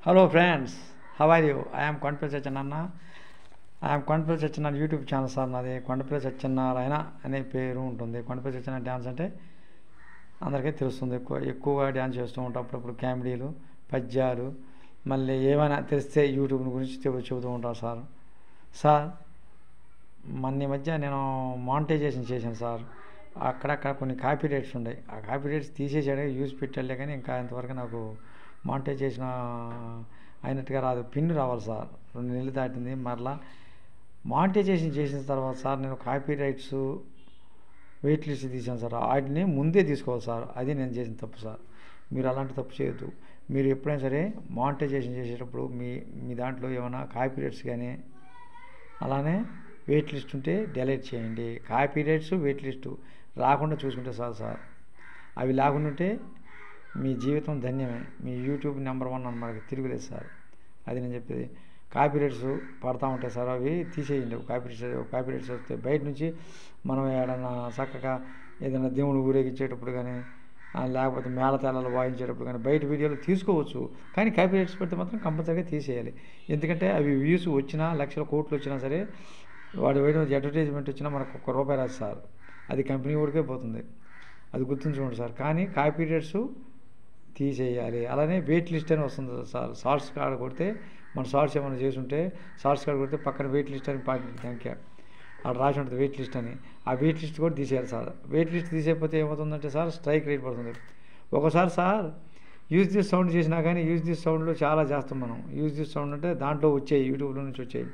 Hello friends, how are you? I am Konpil Sachinanna. I am Konpil Sachinanna YouTube channel sir నాది. కొండపల్లి సత్యనారాయణ అనే పేరు ఉంటుంది. Kondapalli Satyanarayana dance అంటే అందరికీ తెలుస్తుంది. ఎక్కువగా డ్యాన్స్ చేస్తూ ఉంటాం. అప్పుడప్పుడు కామెడీలు, పద్యాలు, మళ్ళీ ఏమైనా తెలిస్తే యూట్యూబ్ గురించి చెబుతూ ఉంటాను సార్. సార్ ఈ మధ్య నేను మానిటైజేషన్ చేశాను సార్. అక్కడక్కడ కొన్ని కాపీ రైట్స్ ఉన్నాయి. ఆ కాపీ రైట్స్ తీసేసాడు, యూజ్ పెట్టాలే, కానీ ఇంకా ఇంతవరకు నాకు మానిటైజేషన్ అయినట్టుగా రాదు. పిన్ రావాలి సార్. 2 నెలలు దాటింది. మరలా మానిటైజేషన్ చేసిన తర్వాత సార్ నేను కాపీ రైట్స్ వెయిట్ లిస్ట్ తీసాను సార్. వాటిని ముందే తీసుకోవాలి సార్. అది నేను చేసిన తప్పు సార్. మీరు అలాంటి తప్పు చేయొద్దు. మీరు ఎప్పుడైనా సరే మానిటైజేషన్ చేసేటప్పుడు మీ దాంట్లో ఏమైనా కాపీ రైట్స్ కానీ అలానే వెయిట్ లిస్ట్ ఉంటే డిలీట్ చేయండి. కాపీ రైట్స్ వెయిట్ లిస్టు రాకుండా చూసుకుంటే చాలు సార్. అవి లేకుండా ఉంటే మీ జీవితం ధన్యమే. మీ యూట్యూబ్ నెంబర్ 1 అని మనకి తిరుగులేదు సార్. అది నేను చెప్పేది. కాపీ రైట్స్ పడతా ఉంటాయి సార్, అవి తీసేయండి. కాపీ రైట్స్ వస్తే బయట నుంచి మనం ఏదైనా చక్కగా ఏదైనా దేవుడు ఊరేగించేటప్పుడు కానీ లేకపోతే మేళతాళాలు వాయించేటప్పుడు కానీ బయట వీడియోలు తీసుకోవచ్చు. కానీ కాపీ రైట్స్ పెడితే మాత్రం కంపల్సరీగా తీసేయాలి. ఎందుకంటే అవి వ్యూస్ వచ్చినా లక్షల కోట్లు వచ్చినా సరే వాడు వేయడం అడ్వర్టైజ్మెంట్ వచ్చినా మనకు ₹1 రాదు సార్. అది కంపెనీ ఊరికే పోతుంది. అది గుర్తుంచుకోండి సార్. కానీ కాపీ రైట్స్ తీసేయాలి. అలానే వెయిట్ లిస్ట్ అని వస్తుంది సార్. షార్ట్స్ కార్డ్ కొడితే మన షార్ట్స్ ఏమైనా చేసి ఉంటే షార్ట్స్ కార్డ్ కొడితే పక్కన వెయిట్ లిస్ట్ అని థ్యాంక్ యూ అక్కడ రాసి ఉంటుంది వెయిట్ లిస్ట్ అని. ఆ వెయిట్ లిస్ట్ కూడా తీసేయాలి సార్. వెయిట్ లిస్ట్ తీసేయకపోతే ఏమవుతుందంటే సార్ స్ట్రైక్ రేట్ పడుతుంది. ఒకసారి సార్ యూజ్ దిస్ సౌండ్ చేసినా కానీ యూజ్ దిస్ సౌండ్లో చాలా చేస్తాం మనం. యూజ్ దిస్ సౌండ్ అంటే దాంట్లో వచ్చాయి, యూట్యూబ్లో నుంచి వచ్చాయి.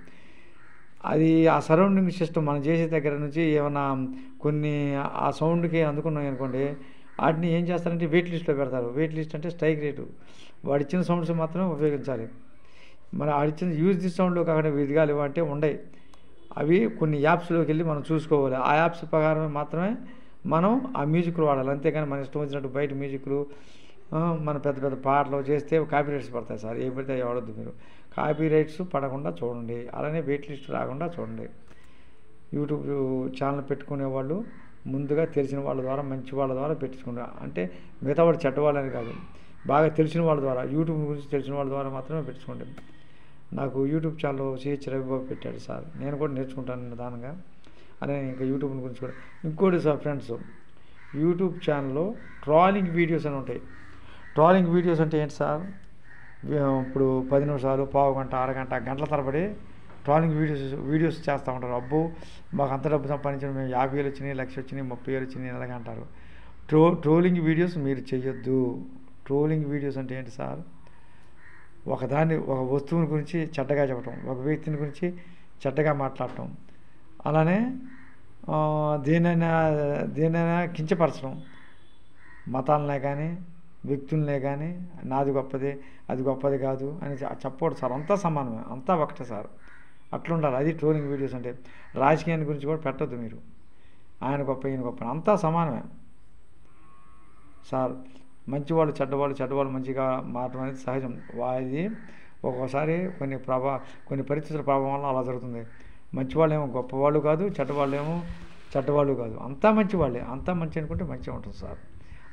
అది ఆ సరౌండింగ్ సిస్టమ్ మనం చేసే దగ్గర నుంచి ఏమన్నా కొన్ని ఆ సౌండ్కి అందుకున్నాయి అనుకోండి, వాటిని ఏం చేస్తారంటే వెయిట్ లిస్ట్లో పెడతారు. వెయిట్ లిస్ట్ అంటే స్ట్రైక్ రేటు. వాడు ఇచ్చిన సౌండ్స్ మాత్రమే ఉపయోగించాలి. మరి ఆడిచ్చిన యూజ్ దిస్ సౌండ్లో కాకుండా విధిగాలు అంటే ఉండయి. అవి కొన్ని యాప్స్లోకి వెళ్ళి మనం చూసుకోవాలి. ఆ యాప్స్ ప్రకారం మాత్రమే మనం ఆ మ్యూజిక్లు వాడాలి. అంతేగాని మన ఇష్టం వచ్చినట్టు బయట మ్యూజిక్లు మన పెద్ద పెద్ద పాటలు చేస్తే కాపీ రైట్స్ పడతాయి సార్. ఏ పడితే వాడొద్దు మీరు. కాపీ రైట్స్ పడకుండా చూడండి. అలానే వెయిట్ లిస్ట్ రాకుండా చూడండి. యూట్యూబ్ ఛానల్ పెట్టుకునే వాళ్ళు ముందుగా తెలిసిన వాళ్ళ ద్వారా మంచి వాళ్ళ ద్వారా పెట్టుకుంటారు. అంటే మిగతా వాడు చెడ్డవాళ్ళని కాదు, బాగా తెలిసిన వాళ్ళ ద్వారా యూట్యూబ్ గురించి తెలిసిన వాళ్ళ ద్వారా మాత్రమే పెట్టుకోండి. నాకు యూట్యూబ్ ఛానల్ సిహెచ్ రవిబాబు పెట్టాడు సార్. నేను కూడా నేర్చుకుంటాను నిదానంగా. అలానే ఇంకా యూట్యూబ్ గురించి కూడా ఇంకోటి సార్ ఫ్రెండ్స్, యూట్యూబ్ ఛానల్లో ట్రాలింగ్ వీడియోస్ అని ఉంటాయి. ట్రాలింగ్ వీడియోస్ అంటే ఏంటి సార్? ఇప్పుడు 10 నిమిషాలు, పావు గంట, అరగంట, గంటల తరబడి ట్రాలింగ్ వీడియోస్ చేస్తూ ఉంటారు. అబ్బో మాకు అంత డబ్బు సంపాదించడం, మేము 50,000 వచ్చినాయి, 1,00,000 వచ్చినాయి, 30,000 వచ్చినాయి అలాగే అంటారు. ట్రోలింగ్ వీడియోస్ మీరు చెయ్యొద్దు. ట్రోలింగ్ వీడియోస్ అంటే ఏంటి సార్? ఒక వస్తువుని గురించి చెడ్డగా చెప్పటం, ఒక వ్యక్తిని గురించి చెడ్డగా మాట్లాడటం, అలానే దేనైనా కించపరచడం, మతాలనే కానీ వ్యక్తులనే కానీ నాది గొప్పది అది గొప్పది కాదు అని చెప్పకూడదు సార్. అంతా సమానమే, అంతా ఒకటే సార్. అట్లుండాలి. అది ట్రోలింగ్ వీడియోస్ అంటే. రాజకీయాన్ని గురించి కూడా పెట్టద్దు మీరు. ఆయన గొప్ప ఈయన గొప్ప, అంతా సమానమే సార్. మంచివాళ్ళు చెడ్డవాళ్ళు మంచిగా మారడం అనేది సహజం. ఇది ఒక్కోసారి కొన్ని పరిస్థితుల ప్రభావం వల్ల అలా జరుగుతుంది. మంచివాళ్ళు ఏమో గొప్పవాళ్ళు కాదు, చెడ్డవాళ్ళు కాదు, అంతా మంచివాళ్ళే. అంతా మంచి అనుకుంటే మంచిగా ఉంటుంది సార్.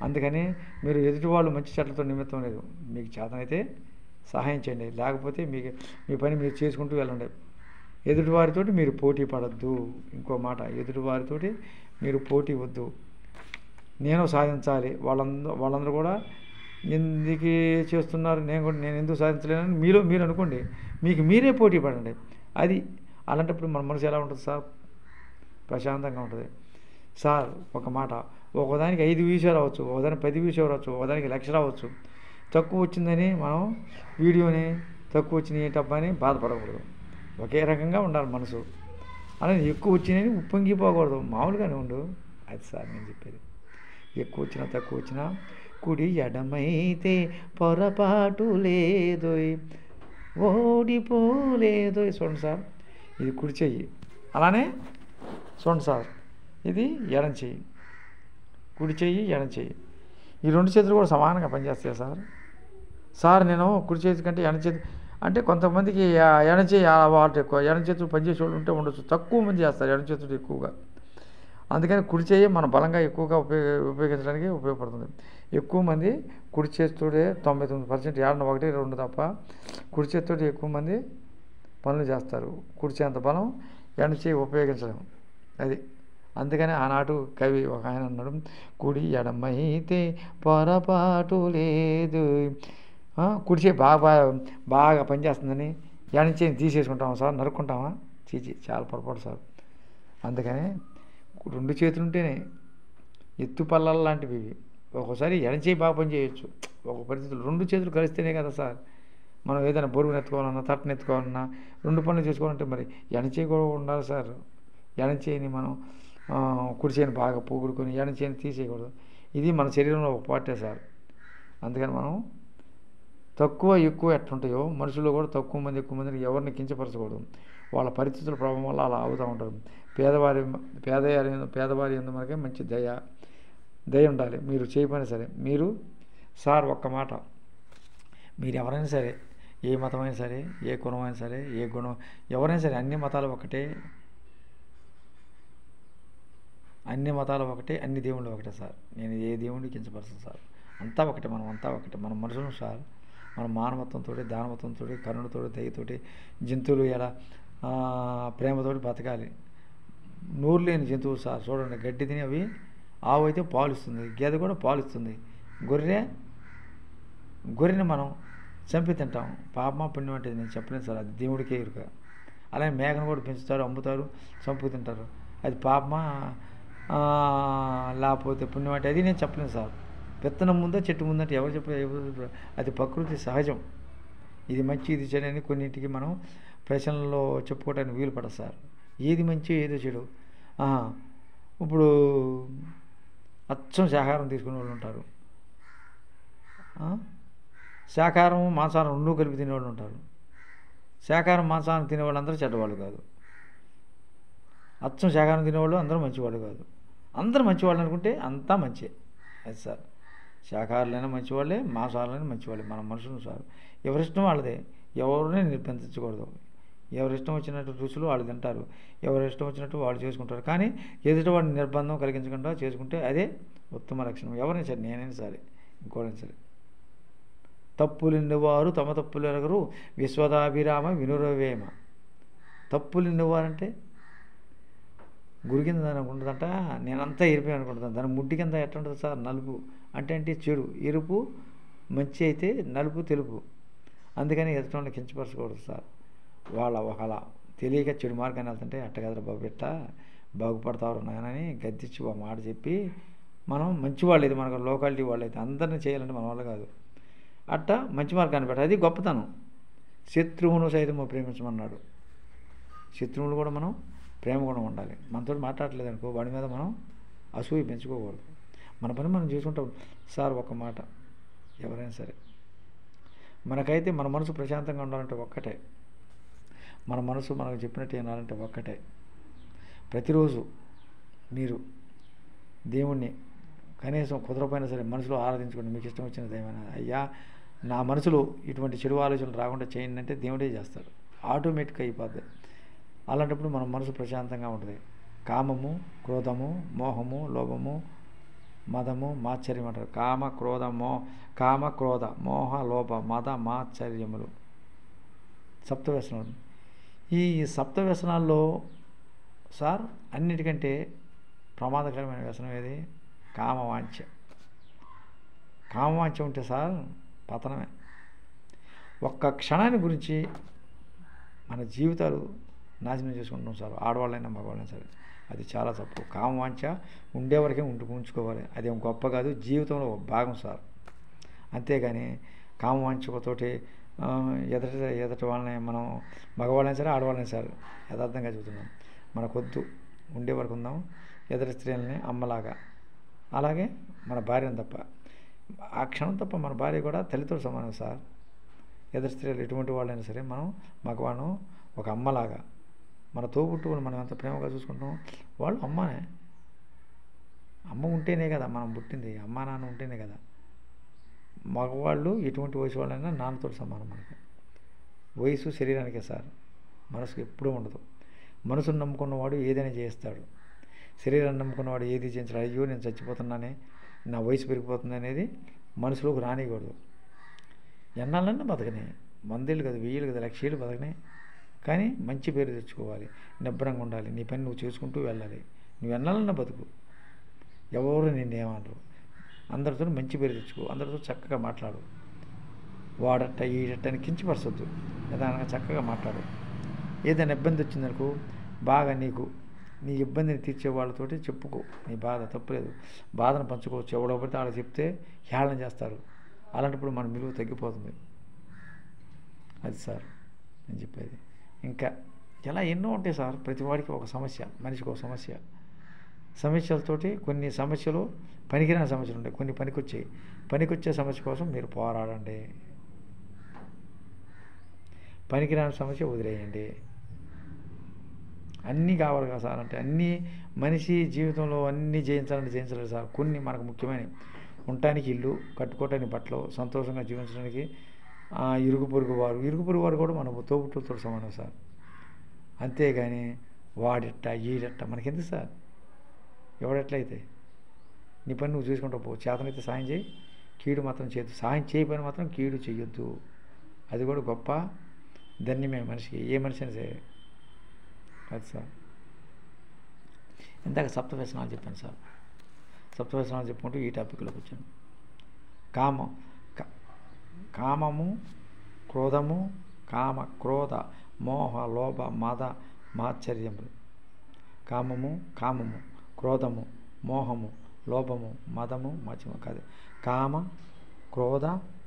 అందుకని మీరు ఎదుటివాళ్ళు మంచి చెడ్డతో నిమిత్తం లేదు. మీకు చేతనైతే సహాయం చేయండి, లేకపోతే మీ పని మీరు చేసుకుంటూ వెళ్ళండి. ఎదుటివారితోటి మీరు పోటీ పడద్దు. ఇంకో మాట, ఎదుటివారితోటి మీరు పోటీ వద్దు. నేను సాధించాలి, వాళ్ళందరూ కూడా ఎందుకు చేస్తున్నారు, నేను ఎందుకు సాధించలేనని మీరు అనుకోండి. మీకు మీరే పోటీ పడండి. అది అలాంటప్పుడు మన మనసు ఎలా ఉంటుంది సార్? ప్రశాంతంగా ఉంటుంది సార్. ఒక మాట, ఒకదానికి 5 వ్యూస్ రావచ్చు, ఒకదానికి 10 వ్యూస్ రావచ్చు, ఒకదానికి 1,00,000 రావచ్చు. తక్కువ వచ్చిందని మనం వీడియోని తక్కువ వచ్చినాయి ఏంటబ్బా అని బాధపడకూడదు. ఒకే రకంగా ఉండాలి మనసు. అలానే ఎక్కువ వచ్చినాయని ఉప్పొంగిపోకూడదు, మామూలుగానే ఉండు. అది సార్ నేను చెప్పేది. ఎక్కువ వచ్చినా తక్కువ వచ్చినా కుడి ఎడమైతే పొరపాటు లేదోయ్, ఓడిపోలేదోయ్. చూడండి సార్, ఇది కుడి చెయ్యి. అలానే చూడండి సార్, ఇది ఎడం చెయ్యి. కుడి చెయ్యి, ఎడం చెయ్యి, ఈ 2 చేతులు కూడా సమానంగా పనిచేస్తాయి సార్. నేను కుడి చేతి కంటే ఎడం చేతి అంటే కొంతమందికి ఎడం చేయి అలవాటు ఎక్కువ. ఎడం చేతులు పనిచేసే వాళ్ళు ఉంటే ఉండొచ్చు. తక్కువ మంది చేస్తారు ఎడం చేతులు ఎక్కువగా. అందుకని కుడి చేయి మనం బలంగా ఎక్కువగా ఉపయోగించడానికి ఉపయోగపడుతుంది. ఎక్కువ మంది కుడి చేతితోటే 99% ఏడన 1, 2 తప్ప కుడి చేతితోటి ఎక్కువ మంది పనులు చేస్తారు. కుడి చేంత బలం ఎడమ చేయి ఉపయోగించడం అది. అందుకని ఆనాడు కవి ఒక ఆయన అన్నాడు, కుడి ఎడమైతే పొరపాటు లేదు. కుడి చేయి బాగా పనిచేస్తుందని ఎడమ చేయిని తీసేసుకుంటామా సార్, నరుక్కుంటామా? చీచి, చాలా పొరపాటు సార్. అందుకని 2 చేతులు ఉంటేనే ఎత్తు పల్లాలు లాంటివి ఇవి. ఒక్కోసారి ఎడమ చేయి బాగా పని చేయొచ్చు ఒక పరిస్థితులు, 2 చేతులు కలిస్తేనే కదా సార్ మనం ఏదైనా బరువును ఎత్తుకోవాలన్నా, తట్టను ఎత్తుకోవాలన్నా, 2 పనులు చేసుకోవాలంటే మరి ఎడమ చేయి కూడా ఉండాలి సార్. ఎడమ చేయిని మనం కుడి చేయిని బాగా పోగొడుకొని ఎడమ చేయిని తీసేయకూడదు. ఇది మన శరీరంలో ఒక పార్టే సార్. అందుకని మనం తక్కువ ఎక్కువ ఎట్లుంటాయో మనుషుల్లో కూడా తక్కువ మంది ఎక్కువ మందిని ఎవరిని కించపరచకూడదు. వాళ్ళ పరిస్థితుల ప్రభావం వల్ల అలా అవుతూ ఉంటారు. పేదవారి ఎందు మనకే మంచి దయ ఉండాలి. మీరు చేయకపోయినా సరే, మీరు సార్ ఒక్క మాట, మీరు ఎవరైనా సరే, ఏ మతమైనా సరే, ఏ కులమైనా సరే, ఏ గుణం ఎవరైనా సరే, అన్ని మతాలు ఒకటే, అన్ని దేవుళ్ళు ఒకటే సార్. నేను ఏ దేవుడిని కించపరచను సార్. అంతా ఒకటే, మనం అంతా ఒకటే, మన మనుషులు సార్. మన మానవత్వంతో, దానవత్వంతో, కరుణతో, దయతోటి, జంతువులు ఎడ ప్రేమతోటి బతకాలి. నోరు లేని జంతువులు సార్ చూడండి, గడ్డి తిని అవి, ఆవు అయితే పాలు ఇస్తుంది, గేదె కూడా పాలు ఇస్తుంది, గొర్రెని మనం చంపి తింటాం. పాపమా పుణ్యం అంటే నేను చెప్పలేను సార్, అది దేవుడికే ఎరుక. అలాగే మేకను కూడా పెంచుతారు, అమ్ముతారు, చంపు తింటారు. అది పాపమా లేకపోతే పుణ్యం అంటే అది నేను చెప్పలేను సార్. విత్తనం ముందా చెట్టు ముందంటే ఎవరు చెప్పారు? అది ప్రకృతి సహజం. ఇది మంచి ఇది చెడు అని కొన్నింటికి మనం ప్రశ్నల్లో చెప్పుకోవడానికి వీలు పడదు సార్. ఏది మంచి ఏదో చెడు. ఇప్పుడు అచ్చం శాకాహారం తీసుకునే వాళ్ళు ఉంటారు, శాకాహారం మాంసాహారం 2 కలిపి తినేవాళ్ళు ఉంటారు. శాకాహారం మాంసాహారం తినేవాళ్ళు అందరూ చెడ్డవాళ్ళు కాదు, అచ్చం శాకాహారం తినేవాళ్ళు అందరూ మంచివాళ్ళు కాదు. అందరూ మంచివాళ్ళు అనుకుంటే అంతా మంచి అది సార్. శాకాహారులైనా మంచివాళ్ళే, మాంసాహారులైనా మంచివాళ్ళే. మన మనుషులు సార్ ఎవరిష్టం వాళ్ళదే, ఎవరిని నిర్బంధించకూడదు. ఎవరిష్టం వచ్చినట్టు రుచులు వాళ్ళు తింటారు, ఎవరిష్టం వచ్చినట్టు వాళ్ళు చేసుకుంటారు. కానీ ఎదుటి వాడిని నిర్బంధం కలిగించకుండా చేసుకుంటే అదే ఉత్తమ లక్షణం. ఎవరైనా సరే, నేనైనా సరే, ఇంకోటైనా సరే. తప్పులిన్నవారు తమ తప్పులు ఎరగరు, విశ్వదాభిరామ వినురవేమ. తప్పులిన్నవారంటే గురి కింద దానికి ఉంటుందంట, నేనంతా ఎరిపోయి అనుకుంటాను. దాని ముడ్డి కింద ఎట్లా ఉంటుంది సార్? నలుపు అంటే చెడు, ఎరుపు మంచి అయితే, నలుపు తెలుపు. అందుకని ఎదుటి కించపరచకూడదు సార్. వాళ్ళ ఒకలా తెలియక చెడు మార్గాన్ని వెళ్తుంటే అట్టగదరా బాబు పెట్ట బాగుపడతారు నాయనని గద్దించి ఒక మాట చెప్పి, మనం మంచివాళ్ళు అయితే, మనకు లోకాలిటీ వాళ్ళు అయితే అందరినీ చేయాలంటే మన వల్ల కాదు. అట్ట మంచి మార్గాన్ని పెట్టాలి, అది గొప్పతనం. శత్రువును సైతం ప్రేమించమన్నాడు. శత్రువులు కూడా మనం ప్రేమ కూడా ఉండాలి. మనతో మాట్లాడలేదు అనుకో, వాడి మీద మనం అసూయ పెంచుకోకూడదు. మన పని మనం చేసుకుంటాం సార్. ఒక మాట, ఎవరైనా సరే మనకైతే మన మనసు ప్రశాంతంగా ఉండాలంటే ఒక్కటే, మన మనసు మనకు చెప్పినట్టు వినాలంటే ఒక్కటే. ప్రతిరోజు మీరు దేవుణ్ణి కనీసం కుదరపోయినా సరే మనసులో ఆరాధించుకోండి. మీకు ఇష్టం వచ్చిన దైవమైనా, అయ్యా నా మనసులో ఇటువంటి చెడు ఆలోచనలు రాకుండా చేయండి అంటే దేవుడే చేస్తాడు, ఆటోమేటిక్గా అయిపోద్ది. అలాంటప్పుడు మన మనసు ప్రశాంతంగా ఉంటుంది. కామము, క్రోధము, మోహము, లోభము, మదము, మాత్సర్యం అంటారు. కామ క్రోధ మోహ లోభ మద మాత్సర్యములు సప్తవ్యసనాలు. ఈ సప్తవ్యసనాల్లో సార్ అన్నిటికంటే ప్రమాదకరమైన వ్యసనం ఏది? కామవాంఛ. కామవాంఛ ఉంటే సార్ పతనమే. ఒక్క క్షణాన్ని గురించి మన జీవితాలు నాశనం చేసుకుంటున్నాం సార్, ఆడవాళ్ళైనా మగవాళ్ళైనా సరే. అది చాలా తప్పు. కామవాంఛ ఉండేవరకే ఉంచుకోవాలి, అదేం గొప్ప కాదు, జీవితంలో ఒక భాగం సార్. అంతేగాని కామవాంఛతోటి ఎదటి వాళ్ళని మనం మగవాళ్ళైనా సరే ఆడవాళ్ళైనా సరే యథార్థంగా చెబుతున్నాం, మనకొద్దు, ఉండే వరకు ఉందాం. ఎదటి స్త్రీలని అమ్మలాగా, అలాగే మన భార్యను తప్ప, ఆ క్షణం తప్ప మన భార్య కూడా తల్లితో సమానం సార్. ఎదటి స్త్రీలు ఎటువంటి వాళ్ళైనా సరే మనం మగవాళ్ళం ఒక అమ్మలాగా, మన తోబుట్టువుని మనం ఎంత ప్రేమగా చూసుకుంటాం, వాళ్ళు అమ్మనే. అమ్మ ఉంటేనే కదా మనం పుట్టింది, అమ్మ నాన్న ఉంటేనే కదా. మగవాళ్ళు ఎటువంటి వయసు వాళ్ళైనా నాన్నతో సమానం. మనకి వయసు శరీరానికే సార్, మనసుకు ఎప్పుడూ ఉండదు. మనసును నమ్ముకున్నవాడు ఏదైనా చేస్తాడు, శరీరాన్ని నమ్ముకున్నవాడు ఏది చేయించాడు. అయ్యో నేను చచ్చిపోతున్నానే, నా వయసు పెరిగిపోతుంది అనేది మనసులోకి రానియకూడదు. ఎన్నాళ్ళన్నా బతకనే, 100 ఏళ్ళు కదా, 1000 ఏళ్ళు కదా, 1,00,000 ఏళ్ళు బతకనే, కానీ మంచి పేరు తెచ్చుకోవాలి, నిబ్బరంగా ఉండాలి, నీ పని నువ్వు చేసుకుంటూ వెళ్ళాలి. నువ్వు ఎన్నాళ్ళన్నా బతుకు, ఎవరు నిన్నేమనరు. అందరితో మంచి పేరు తెచ్చుకో, అందరితో చక్కగా మాట్లాడు. వాడట్ట ఈడట్ట అని కించపరచొద్దు, నిదానంగా చక్కగా మాట్లాడు. ఏదైనా ఇబ్బంది వచ్చిందనుకో బాగా నీ ఇబ్బందిని తీర్చే వాళ్ళతోటి చెప్పుకో, నీ బాధ తప్పులేదు, బాధను పంచుకోవచ్చు. ఎవడో పడితే వాళ్ళకి చెప్తే హేళన చేస్తారు, అలాంటప్పుడు మన విలువ తగ్గిపోతుంది. అది సార్ నేను చెప్పేది. ఇంకా ఇలా ఎన్నో ఉంటాయి సార్, ప్రతి వాడికి ఒక సమస్య, మనిషికి ఒక సమస్యలతోటి కొన్ని సమస్యలు పనికిరాని సమస్యలు ఉంటాయి, కొన్ని పనికొచ్చే సమస్య కోసం మీరు పోరాడండి. పనికిరాని సమస్య వదిలేయండి. అన్నీ కావాలి కదా సార్ అంటే అన్నీ మనిషి జీవితంలో అన్నీ జయించలేదు సార్. కొన్ని మనకు ముఖ్యమైనవి, ఉండటానికి ఇల్లు, కట్టుకోవటానికి బట్టలు, సంతోషంగా జీవించడానికి ఇరుగు పొరుగు వారు కూడా మన తోబుట్టులతో సమానం సార్. అంతేగాని వాడెట్ట ఈడెట్ట మనకెందుకు సార్? ఎవడెట్లయితే నీ పని నువ్వు చూసుకుంటూ పో. చేతనైతే సాయం చేయి, కీడు మాత్రం చేయొద్దు. సాయం చేయని మాత్రం కీడు చేయొద్దు. అది కూడా గొప్ప ధన్యమే మనిషికి, ఏ మనిషి అయినా సరే. అది సార్. ఇందాక సప్తవ్యసనాలు చెప్పాను సార్. సప్తవ్యసనాలు చెప్పుకుంటూ ఈ టాపిక్లోకి వచ్చాను. కామము, క్రోధము, క్రోధ, మోహ, లోభ, మద, మాత్సర్యములు. కామము, క్రోధము, మోహము, లోభము, మదము, మాత్సర్యము కాదు. కామ, క్రోధ,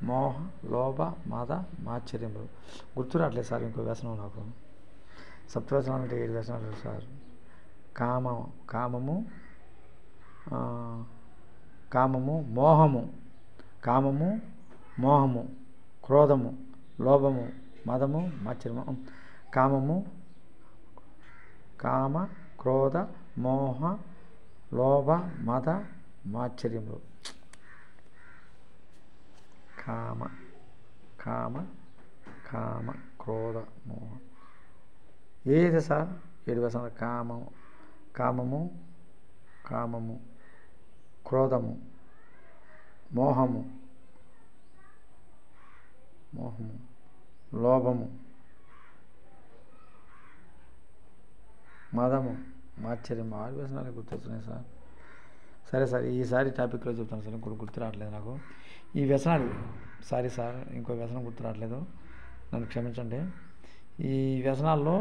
మోహ, లోభ, మద, మాత్సర్యములు. గుర్తు రావట్లేదు సార్ ఇంకో వ్యసనం నాకు. సప్తవ్యసనాలు అంటే 7 వ్యసనాలు సార్. కామము, మోహము, క్రోధము, లోభము, మదము, మాత్సర్యము. కామ, క్రోధ, మోహ, లోభ, మద, మాత్సర్యములు. కామ, క్రోధ, మోహ. ఏది సార్ 7 వ్యసనాలు? కామము, క్రోధము, మోహము, లోభము, మదము, మాత్సర్యము. 6 వ్యసనాలు గుర్తొస్తున్నాయి సార్. సరే సార్, ఈసారి టాపిక్లో చెప్తాను సార్. ఇంకోటి గుర్తు రావట్లేదు నాకు ఈ వ్యసనాలు. సారీ సార్, ఇంకో వ్యసనం గుర్తు రావట్లేదు, నన్ను క్షమించండి. ఈ వ్యసనాల్లో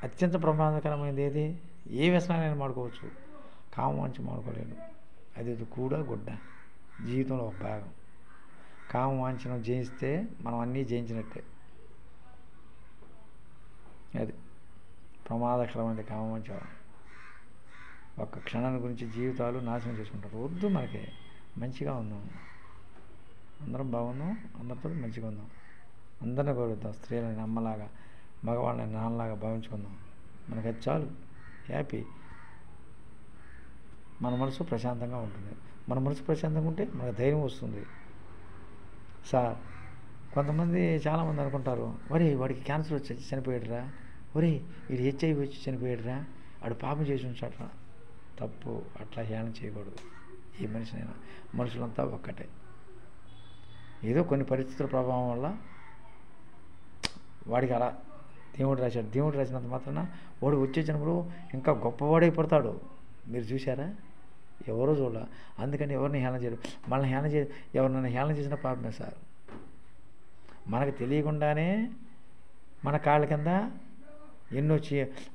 అత్యంత ప్రమాదకరమైనది ఏది? ఏ వ్యసనాలైనా మాడుకోవచ్చు, కామవాంఛ మాడుకోలేడు. అది కూడా గుడ్డ, జీవితంలో ఒక భాగం. కామవాంఛను జయిస్తే మనం అన్నీ జయించినట్టే. అది ప్రమాదకరమైనది కామవాంఛ. ఒక్క క్షణాన్ని గురించి జీవితాలు నాశనం చేసుకుంటారు. వద్దు, మనకి మంచిగా ఉందాం, అందరం బాగుందాం, అందరితో మంచిగా ఉందాం, అందరిని గౌరవిద్దాం. స్త్రీలని అమ్మలాగా, మగవాళ్ళని నాన్నలాగా భావించుకుందాం. మనకి అది చాలు, హ్యాపీ. మన మనసు ప్రశాంతంగా ఉంటుంది. మన మనసు ప్రశాంతంగా ఉంటే మనకు ధైర్యం వస్తుంది సార్. కొంతమంది చాలామంది అనుకుంటారు, వాడికి క్యాన్సర్ వచ్చి చనిపోయాడురా, వీడు HIV వచ్చి చనిపోయాడురా, వాడు పాపం చేసి ఉంచాడురా. తప్పు, అట్లా హేళన చేయకూడదు. ఏ మనిషినైనా, మనుషులంతా ఒక్కటే. ఏదో కొన్ని పరిస్థితుల ప్రభావం వల్ల వాడికి అలా దేవుడు రాశాడు. దేవుడు రాసినంత మాత్రాన వాడు వచ్చే జన్మలో ఇంకా గొప్పవాడై పడతాడు. మీరు చూసారా? ఎవరో చూడాల. అందుకని ఎవరిని హేళన చేయడు. మనల్ని ఎవరినైనా హేళన చేసిన పాపమే సార్. మనకు తెలియకుండానే మన కాళ్ళ కింద ఎన్నో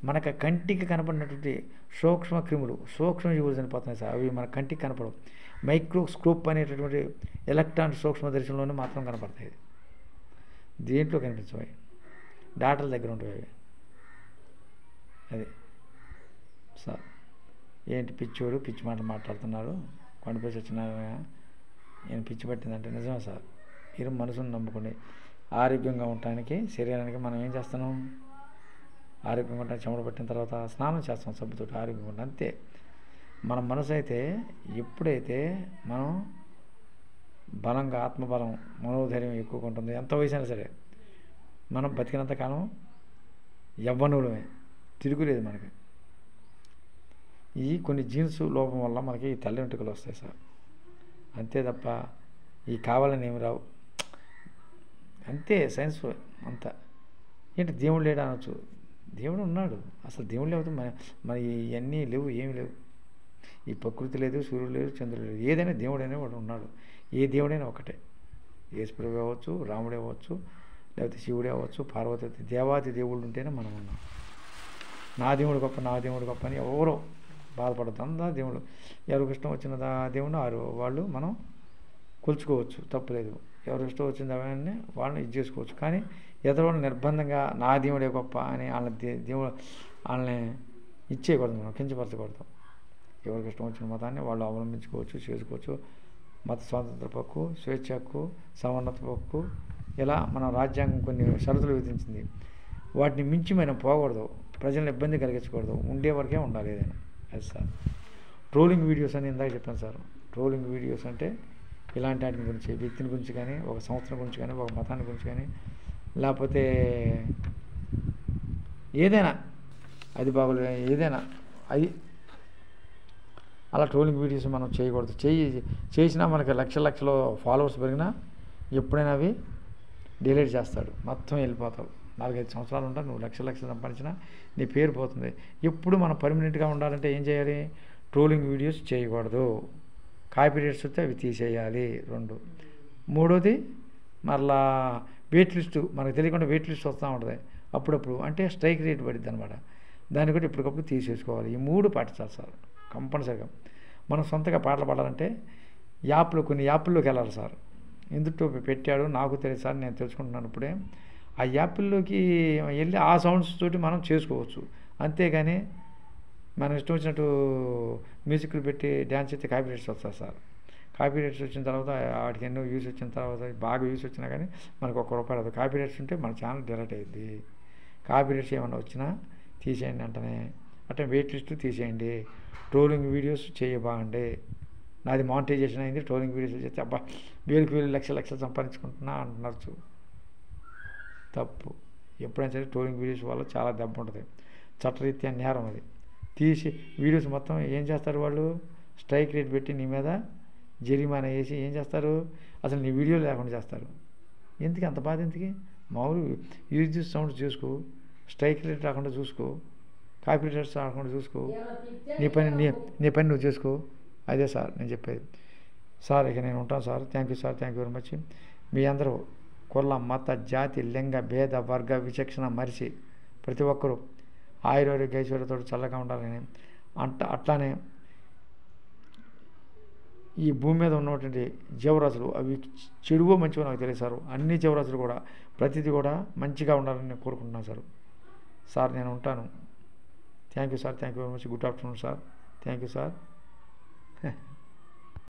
మనకు కంటికి కనపడినటువంటి సూక్ష్మ క్రిములు, సూక్ష్మజీవులు చనిపోతున్నాయి సార్. అవి మన కంటికి కనపడవు. మైక్రోస్కోప్ అనేటటువంటి ఎలక్ట్రాన్ సూక్ష్మదర్శనంలోనే మాత్రం కనపడతాయి. దేంట్లో కనిపించవు, డాక్టర్ల దగ్గర ఉంటాయి. అది సార్. ఏంటి పిచ్చోడు పిచ్చి మాటలు మాట్లాడుతున్నారు, కొండపేసి వచ్చినారా, నేను పిచ్చి పట్టిందంటే నిజమే సార్. మీరు మనసును నమ్ముకోండి. ఆరోగ్యంగా ఉండటానికి, శరీరానికి మనం ఏం చేస్తున్నాం? ఆరోగ్యంగా ఉండటానికి చెమట పట్టిన తర్వాత స్నానం చేస్తాం సబ్బుతో, ఆరోగ్యంగా ఉంటాం. అంతే. మన మనసు అయితే ఎప్పుడైతే మనం బలంగా, ఆత్మబలం, మనోధైర్యం ఎక్కువగా ఉంటుంది, ఎంత వయసు అయినా సరే మనం బతికినంతకాలం యవ్వనులమే, తిరుగులేదు మనకి. ఈ కొన్ని జీన్స్ లోపం వల్ల మనకి తెల్ల వెంట్రుకలు వస్తాయి సార్. అంతే తప్ప ఈ కావాలని ఏమి రావు. అంతే సైన్స్ అంతా. ఏంటి దేవుడు లేడా అనొచ్చు, దేవుడు ఉన్నాడు. అసలు దేవుడు లేకపోతే మరి ఇవన్నీ లేవు, ఏమి లేవు. ఈ ప్రకృతి లేదు, సూర్యుడు లేదు, చంద్రుడు లేదు. ఏదైనా దేవుడైనా వాడు ఉన్నాడు. ఏ దేవుడైనా ఒకటే. యేసుప్రభు అవ్వచ్చు, రాముడే అవ్వచ్చు, లేకపోతే శివుడే అవ్వచ్చు, పార్వతి, దేవాది దేవుళ్ళు ఉంటేనే మనం ఉన్నాం. నా దేవుడు గొప్ప, నా దేవుడు గొప్ప అని ఎవరో బాధపడద్దు. అందా దేవుడు ఎవరికి ఇష్టం వచ్చిన దేవుడు వాళ్ళు మనం కొలుచుకోవచ్చు, తప్పులేదు. ఎవరికి ఇష్టం వచ్చిన దాన్ని వాళ్ళని ఇది చేసుకోవచ్చు. కానీ ఎదురు నిర్బంధంగా నా దేవుడే గొప్ప అని దేవుడు వాళ్ళని ఇచ్చేయకూడదు, మనం కించపరచకూడదు. ఎవరికి ఇష్టం వచ్చిన మతాన్ని వాళ్ళు అవలంబించుకోవచ్చు, చేసుకోవచ్చు. మత స్వాతంత్ర హక్కు, స్వేచ్ఛ హక్కు, సమానత హక్కు, ఇలా మన రాజ్యాంగం కొన్ని షరతులు విధించింది. వాటిని మించి మనం పోకూడదు, ప్రజలను ఇబ్బంది కలిగించకూడదు, ఉండే వరకే ఉండాలి ఏదైనా. అది సార్ ట్రోలింగ్ వీడియోస్ అని ఇందాక చెప్పాను సార్. ట్రోలింగ్ వీడియోస్ అంటే ఇలాంటి వాటి గురించి, వ్యక్తిని గురించి కానీ, ఒక సంవత్సరం గురించి కానీ, ఒక మతాన్ని గురించి కానీ, లేకపోతే ఏదైనా అది బాగోలేదు ఏదైనా అది అలా ట్రోలింగ్ వీడియోస్ మనం చేయకూడదు. చేసినా మనకి లక్షలు ఫాలోవర్స్ పెరిగినా ఎప్పుడైనా అవి డిలీట్ చేస్తాడు, మొత్తం వెళ్ళిపోతావు. 4-5 సంవత్సరాలు ఉంటా, నువ్వు లక్షలు సంపాదించినా నీ పేరు పోతుంది. ఎప్పుడు మనం పర్మనెంట్గా ఉండాలంటే ఏం చేయాలి? ట్రోలింగ్ వీడియోస్ చేయకూడదు. కాపీరైట్స్ వస్తే అవి తీసేయాలి. 2 మూడోది మరలా వెయిట్ లిస్టు, మనకు తెలియకుండా వెయిట్ లిస్ట్ వస్తూ ఉంటుంది అప్పుడప్పుడు. అంటే స్ట్రైక్ రేట్ పడుద్ది అనమాట. దాన్ని కూడా ఎప్పటికప్పుడు తీసేసుకోవాలి. ఈ 3 పాటించాలి సార్ కంపల్సరిగా. మనం సొంతగా పాటలు పాడాలంటే కొన్ని యాప్ల్లోకి వెళ్ళాలి సార్. ఎందుకు పెట్టాడు నాకు తెలియదు సార్, నేను తెలుసుకుంటున్నాను ఇప్పుడే. ఆ యాప్ల్లోకి వెళ్ళి ఆ సౌండ్స్ తోటి మనం చేసుకోవచ్చు. అంతేగాని మనం ఇష్టం వచ్చినట్టు మ్యూజిక్లు పెట్టి డ్యాన్స్ చేస్తే కాపీరైట్స్ వస్తుంది సార్. కాపీరైట్స్ వచ్చిన తర్వాత వాటికి ఎన్నో వ్యూస్ వచ్చిన తర్వాత, బాగా వ్యూస్ వచ్చినా కానీ మనకు ₹1 రాదు. కాపీరైట్స్ ఉంటే మన ఛానల్ డిలీట్ అయ్యింది. కాపీరైట్స్ ఏమన్నా వచ్చినా తీసేయండి అంటనే. అంటే వెయిట్ లిస్ట్ తీసేయండి. ట్రోలింగ్ వీడియోస్ చేయబాగండి. నాది మానిటైజేషన్ అయింది, ట్రోలింగ్ వీడియోస్ చేస్తే అబ్బా వేలకు లక్షలు సంపాదించుకుంటున్నా అంటున్నారు. తప్పు. ఎప్పుడైనా సరే ట్రోలింగ్ వీడియోస్ వల్ల చాలా దెబ్బ ఉంటుంది. చట్టరీత్యా నేరం అది. తీసి వీడియోస్ మొత్తం ఏం చేస్తారు వాళ్ళు? స్ట్రైక్ రేట్ పెట్టి నీ మీద జరిమానా వేసి ఏం చేస్తారు? అసలు నీ వీడియో లేకుండా చేస్తారు. ఎందుకు అంత బాధ? ఎందుకు? మామూలు యూజ్ సౌండ్స్ చూసుకో, స్ట్రైక్ రేట్ రాకుండా చూసుకో, కాపీరైట్స్ రాకుండా చూసుకో, నీ పని నువ్వు చేసుకో. అదే సార్ నేను చెప్పేది. సార్ ఇక నేను ఉంటాను sir. Thank you sir, thank you very much. మీ అందరూ కుల, మత, జాతి, లింగ భేద వర్గ విచక్షణ మరిచి ప్రతి ఒక్కరూ ఆయుర్వేద ఐశ్వర్యతో చల్లగా ఉండాలని అట్లానే ఈ భూమి మీద ఉన్నటువంటి జీవరాశులు అవి చెడువో మంచివో నాకు తెలియదు సార్. అన్ని జీవరాశులు కూడా ప్రతిదీ కూడా మంచిగా ఉండాలని నేను కోరుకుంటున్నాను సార్. సార్ నేను ఉంటాను. Thank you sir, thank you very much. Good afternoon sir. Thank you sir.